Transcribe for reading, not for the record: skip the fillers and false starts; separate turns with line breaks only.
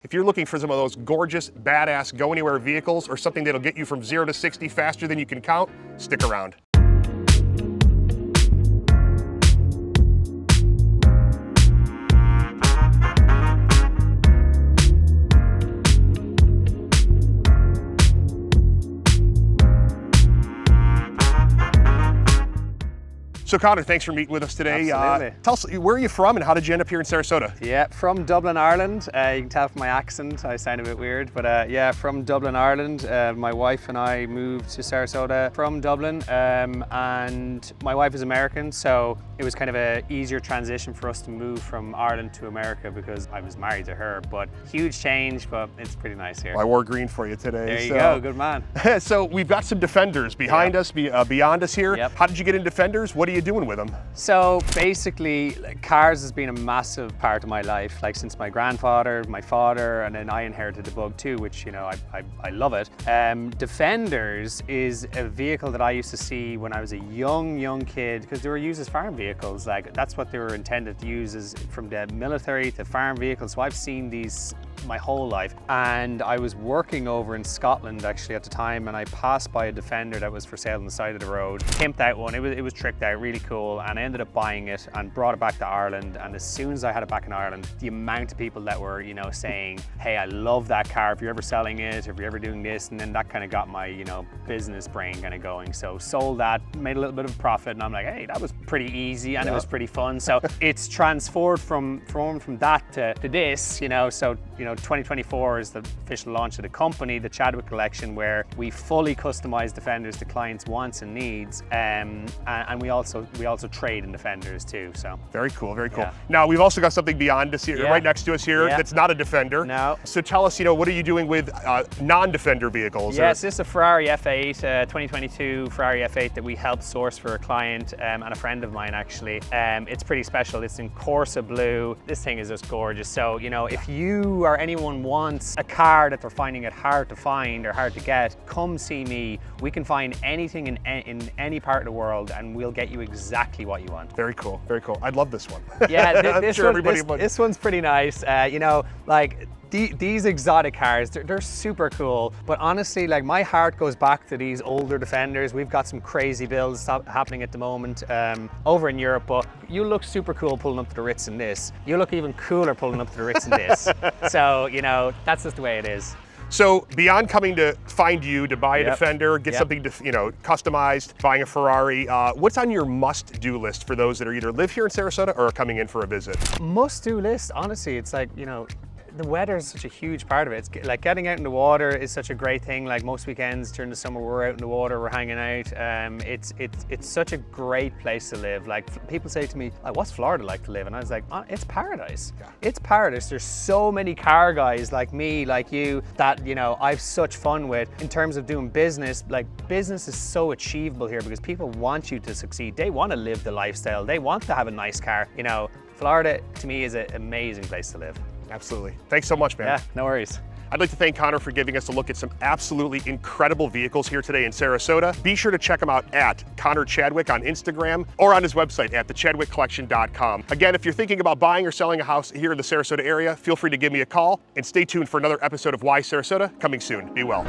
If you're looking for some of those gorgeous, badass, go-anywhere vehicles or something that'll get you from 0 to 60 faster than you can count, stick around. So Conor, thanks for meeting with us today.
Absolutely.
Tell us, where are you from and how did you end up here in Sarasota?
Yeah, from Dublin, Ireland. You can tell from my accent, I sound a bit weird, but yeah, from Dublin, Ireland. My wife and I moved to Sarasota from Dublin, and my wife is American, so it was kind of an easier transition for us to move from Ireland to America because I was married to her, but huge change, but it's pretty nice here.
Well, I wore green for you today.
There you go, good man.
So we've got some Defenders behind us, beyond us here.
Yep.
How did you get into Defenders? What are you doing with them?
So basically, cars has been a massive part of my life, like since my grandfather, my father, and then I inherited the bug too, which, you know, I love it. Defenders is a vehicle that I used to see when I was a young kid, because they were used as farm vehicles. Like, that's what they were intended to use, is from the military to farm vehicles. So I've seen these my whole life, and I was working over in Scotland actually at the time, and I passed by a Defender that was for sale on the side of the road. Pimped out one, it was tricked out, really cool, and I ended up buying it and brought it back to Ireland. And as soon as I had it back in Ireland, the amount of people that were, you know, saying, hey, I love that car, if you're ever selling it, if you're ever doing this, and then that kind of got my, you know, business brain kind of going. So sold that, made a little bit of profit, and I'm like, hey, that was pretty easy, and it was pretty fun. So it's transferred from that to this, you know. So, you know, 2024 is the official launch of the company, the Chadwick Collection, where we fully customize Defenders to clients' wants and needs, and we also trade in Defenders too. So
very cool, very cool.
Yeah.
Now we've also got something beyond us here, right next to us here, that's not a Defender. No. So tell us, you know, what are you doing with non-Defender vehicles?
Yes, this is a Ferrari F8, 2022 Ferrari F8 that we helped source for a client and a friend of mine actually. It's pretty special. It's in Corsa blue. This thing is just gorgeous. So, you know, if you or anyone wants a car that they're finding it hard to find or hard to get, come see me. We can find anything in any part of the world, and we'll get you exactly what you want.
Very cool, very cool. I'd love this one.
Yeah,
this
one's pretty nice. You know, like these exotic cars, they're super cool, but honestly, like, my heart goes back to these older Defenders. We've got some crazy builds happening at the moment over in Europe, but you look super cool pulling up to the Ritz in this. You look even cooler pulling up to the Ritz in this. So, you know, that's just the way it is.
So beyond coming to find you to buy a Defender, get something to, you know, customized, buying a Ferrari, what's on your must-do list for those that are either live here in Sarasota or are coming in for a visit?
Must-do list, honestly, it's like, you know, the weather is such a huge part of it. It's like getting out in the water is such a great thing. Like most weekends during the summer, we're out in the water, we're hanging out. It's such a great place to live. Like, people say to me, like, what's Florida like to live? And I was like, oh, it's paradise. Yeah. It's paradise. There's so many car guys like me, like you, that, you know, I've such fun with in terms of doing business. Like, business is so achievable here because people want you to succeed. They want to live the lifestyle. They want to have a nice car. You know, Florida to me is an amazing place to live.
Absolutely. Thanks so much, man.
Yeah, no worries.
I'd like to thank Conor for giving us a look at some absolutely incredible vehicles here today in Sarasota. Be sure to check him out at Conor Chadwick on Instagram or on his website at thechadwickcollection.com. Again, if you're thinking about buying or selling a house here in the Sarasota area, feel free to give me a call, and stay tuned for another episode of Why Sarasota coming soon. Be well.